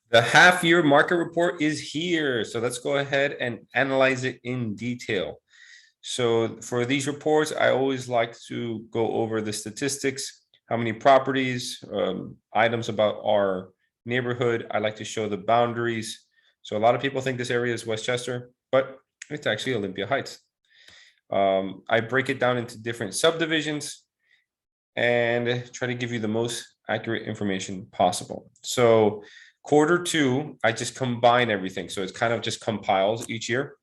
The half-year market report is here. So let's go ahead and analyze it in detail. So for these reports, I always like to go over the statistics, how many properties, items about our neighborhood. I like to show the boundaries. So a lot of people think this area is Westchester, but it's actually Olympia Heights. I break it down into different subdivisions and try to give you the most accurate information possible. So Q2, I just combine everything. So it's kind of just compiles each year.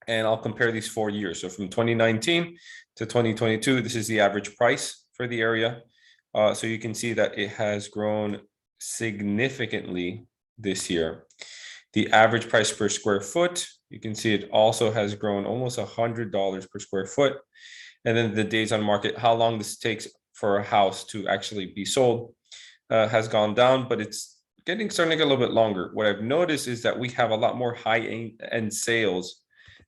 And I'll compare these 4 years. So from 2019 to 2022, this is the average price for the area. So you can see that it has grown significantly this year. The average price per square foot, you can see it also has grown almost $100 per square foot. And then the days on market, how long this takes for a house to actually be sold, has gone down, but it's starting to get a little bit longer. What I've noticed is that we have a lot more high-end sales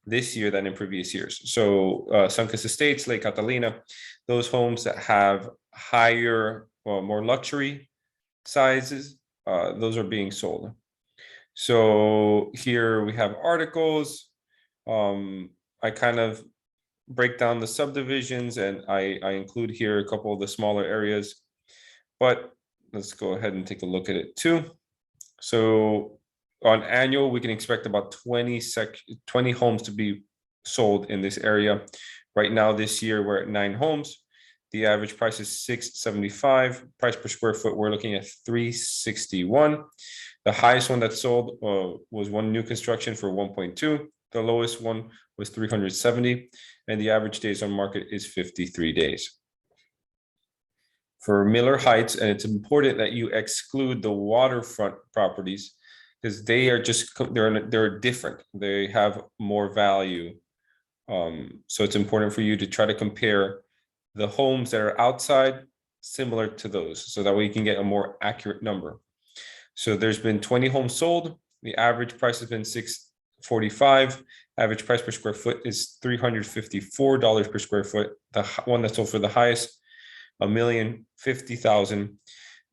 this year than in previous years. So Suncus Estates, Lake Catalina, those homes that have higher, more luxury sizes, those are being sold. So here we have articles. I kind of break down the subdivisions, and I include here a couple of the smaller areas, but let's go ahead and take a look at it too. So on annual, we can expect about 20 homes to be sold in this area. Right now, this year, we're at 9 homes. The average price is $675. Price per square foot, we're looking at $361. The highest one that sold was one new construction for 1.2. The lowest one was 370, and the average days on market is 53 days. For Miller Heights, and it's important that you exclude the waterfront properties because they are just they're different. They have more value. So it's important for you to try to compare the homes that are outside similar to those, so that way you can get a more accurate number. So there's been 20 homes sold. The average price has been $645. Average price per square foot is $354 per square foot. The one that sold for the highest, $1,050,000.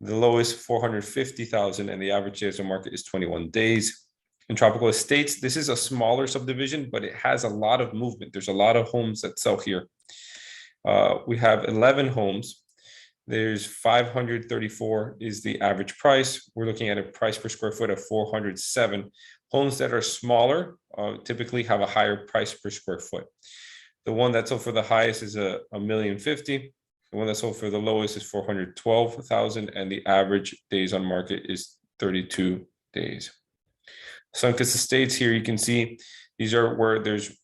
The lowest, $450,000, and the average days on market is 21 days. In Tropical Estates, this is a smaller subdivision, but it has a lot of movement. There's a lot of homes that sell here. We have 11 homes. There's 534 is the average price. We're looking at a price per square foot of 407. Homes that are smaller typically have a higher price per square foot. The one that sold for the highest is $1,050,000. The one that sold for the lowest is 412,000, and the average days on market is 32 days. Suncus Estates, here you can see these are where there's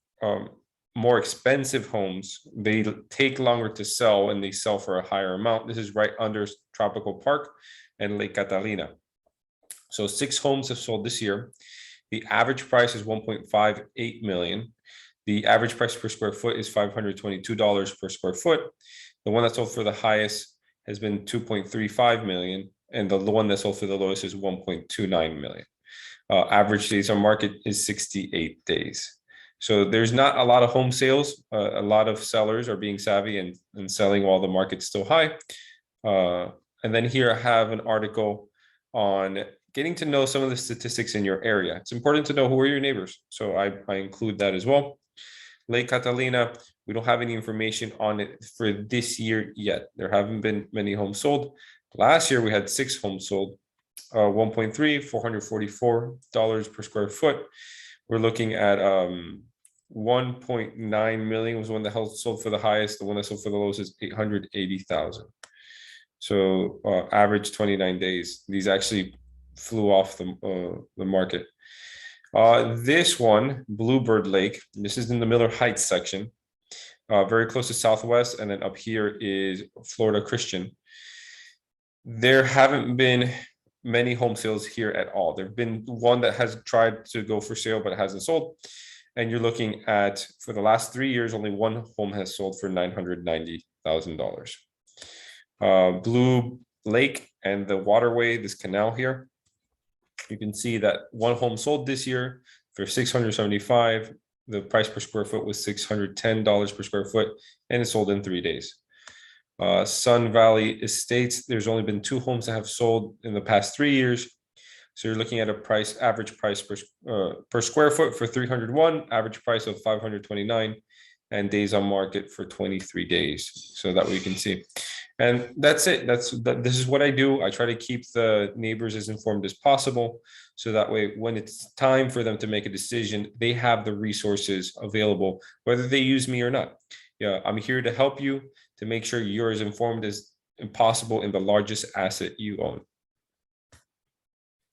more expensive homes. They take longer to sell, and they sell for a higher amount. This is right under Tropical Park and Lake Catalina. So 6 homes have sold this year. The average price is $1.58 million. The average price per square foot is $522 per square foot. The one that sold for the highest has been $2.35 million, and the one that sold for the lowest is $1.29 million. Average days on market is 68 days. So there's not a lot of home sales. A lot of sellers are being savvy and selling while the market's still high. And then here I have an article on getting to know some of the statistics in your area. It's important to know who are your neighbors. So I include that as well. Lake Catalina, we don't have any information on it for this year yet. There haven't been many homes sold. Last year, we had 6 homes sold, 1.3, $444 per square foot. We're looking at 1.9 million was the one that sold for the highest. The one that sold for the lowest is 880,000. So average 29 days. These actually flew off the market. This one, Bluebird Lake, this is in the Miller Heights section, very close to Southwest, and then up here is Florida Christian. There haven't been many home sales here at all. There've been one that has tried to go for sale, but it hasn't sold. And you're looking at, for the last 3 years, only one home has sold for $990,000. Blue Lake and the waterway, this canal here, you can see that one home sold this year for $675. The price per square foot was $610 per square foot, and it sold in 3 days. Sun Valley Estates, there's only been 2 homes that have sold in the past 3 years. So you're looking at average price per square foot for 301, average price of 529, and days on market for 23 days. So that way you can see. And that's it. This is what I do. I try to keep the neighbors as informed as possible. So that way, when it's time for them to make a decision, they have the resources available, whether they use me or not. Yeah, I'm here to help you to make sure you're as informed as possible in the largest asset you own.